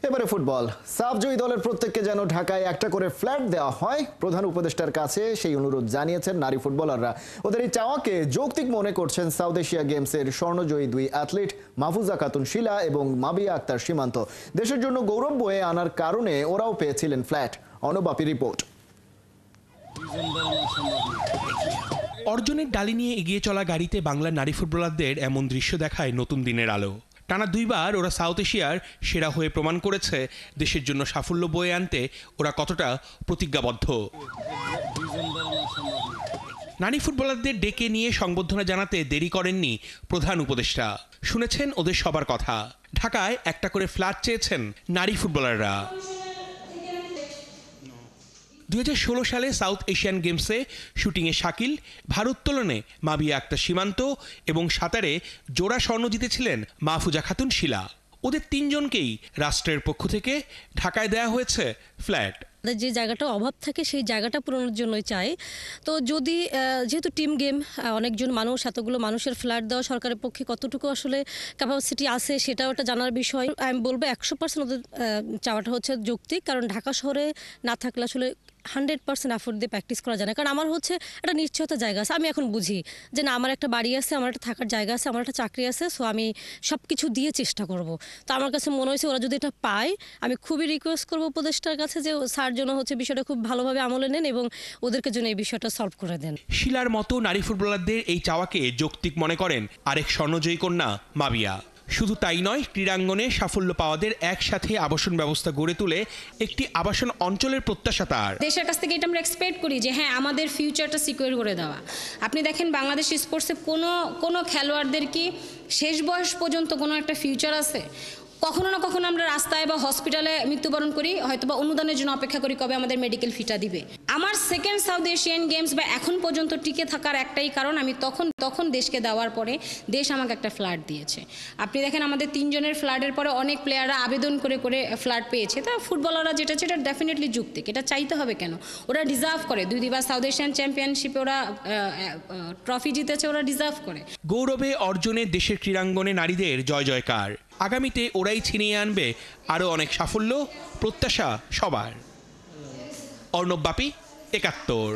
এবারে ফুটবল। সাফ জয়ী দলের প্রত্যেককে যেন ঢাকায় একটা করে ফ্ল্যাট দেওয়া হয়, প্রধান উপদেষ্টার কাছে সেই অনুরোধ জানিয়েছেন নারী ফুটবলাররা। ওদের এই চাওয়াকে যৌক্তিক মনে করছেন সাউথ এশিয়া গেমসের স্বর্ণজয়ী দুই অ্যাথলিট মাহফুজা খাতুন শিলা এবং মাবিয়া আক্তার সীমান্ত। দেশের জন্য গৌরব বয়ে আনার কারণে ওরাও পেয়েছিলেন ফ্ল্যাট। অর্ণবাপী রিপোর্ট। অর্জনের ডালি নিয়ে এগিয়ে চলা গাড়িতে বাংলার নারী ফুটবলারদের এমন দৃশ্য দেখায় নতুন দিনের আলো। টানা দুইবার ওরা সাউথ এশিয়ার সেরা হয়ে প্রমাণ করেছে দেশের জন্য সাফল্য বয়ে আনতে ওরা কতটা প্রতিজ্ঞাবদ্ধ। নারী ফুটবলারদের ডেকে নিয়ে সংবর্ধনা জানাতে দেরি করেননি প্রধান উপদেষ্টা। শুনেছেন ওদের সবার কথা। ঢাকায় একটা করে ফ্ল্যাট চেয়েছেন নারী ফুটবলাররা। 2016 সালে সাউথ এশিয়ান গেমসে শুটিংয়ে শাকিল, ভারোত্তোলনে মাবিয়া আক্তার সীমান্ত এবং সাঁতারে জোড়া স্বর্ণ জিতেছিলেন মাহফুজা খাতুন শিলা। ওদের তিনজনকেই রাষ্ট্রের পক্ষ থেকে ঢাকায় দেয়া হয়েছে ফ্ল্যাট। যে জায়গাটা অভাব থাকে সেই জায়গাটা পূরণের জন্যই চাই। তো যদি যেহেতু টিম গেম, অনেকজন মানুষ, এতগুলো মানুষের ফ্ল্যাট দেওয়া সরকারের পক্ষে কতটুকু আসলে ক্যাপাসিটি আছে সেটাও একটা জানার বিষয়। আমি বলবো 100% ওদের চাওয়াটা হচ্ছে যৌক্তিক, কারণ ঢাকা শহরে না থাকলে আসলে 100% এফোর্ট দিয়ে প্র্যাকটিস করা যায় না। কারণ আমার হচ্ছে একটা নিশ্চয়তা জায়গা আছে। আমি এখন বুঝি যে না, আমার একটা বাড়ি আছে, আমার একটা থাকার জায়গা আছে, আমার একটা চাকরি আছে, সো আমি সব কিছু দিয়ে চেষ্টা করব। তো আমার কাছে মনে হয়েছে ওরা যদি এটা পায়, আমি খুবই রিকোয়েস্ট করবো উপদেষ্টার কাছে যে স্যার জন্য হচ্ছে বিষয়টা খুব ভালোভাবে আমলে নেন এবং ওদেরকে জন্য এই বিষয়টা সলভ করে দেন। শিলার মতো নারী ফুটবলারদের এই চাওয়াকে যৌক্তিক মনে করেন আরেক স্বর্ণজয়ী কন্যা মাবিয়া। শুধু তাই নয়, ক্রীড়াঙ্গনে সাফল্য পাওয়াদের একসাথে আবাসন ব্যবস্থা গড়ে তুলে একটি আবাসন অঞ্চলের প্রত্যাশা তার। দেশের কাছ থেকে এটা আমরা এক্সপেক্ট করি যে হ্যাঁ, আমাদের ফিউচারটা সিকিউর করে দেওয়া। আপনি দেখেন বাংলাদেশ স্পোর্টসে কোনো খেলোয়াড়দের কি শেষ বয়স পর্যন্ত কোনো একটা ফিউচার আছে? কখনো না কখনো আমরা রাস্তায় বা হসপিটালে মৃত্যুবরণ করি, হয়তো বা অনুদানের জন্য অপেক্ষা করি কবে আমাদের মেডিকেল ফিটা দিবে। আমার সেকেন্ড সাউথ এশিয়ান গেমস বা এখন পর্যন্ত টিকে থাকার একটাই কারণ, আমি তখন দেশকে দেওয়ার পরে দেশ আমাকে একটা ফ্ল্যাট দিয়েছে। আপনি দেখেন আমাদের তিনজনের ফ্ল্যাটের পরে অনেক প্লেয়াররা আবেদন করে ফ্ল্যাট পেয়েছে। তা ফুটবলাররা যেটা সেটা ডেফিনেটলি যৌক্তিক, এটা চাইতে হবে কেন? ওরা ডিজার্ভ করে। দুইবার সাউথ এশিয়ান চ্যাম্পিয়নশিপে ওরা ট্রফি জিতেছে, ওরা ডিজার্ভ করে। গৌরবে অর্জনে দেশের ক্রীড়াঙ্গনে নারীদের জয় জয়কার। আগামীতে ওরাই ছিনিয়ে আনবে আরও অনেক সাফল্য, প্রত্যাশা সবার। অর্ণব বাপী, ৭১।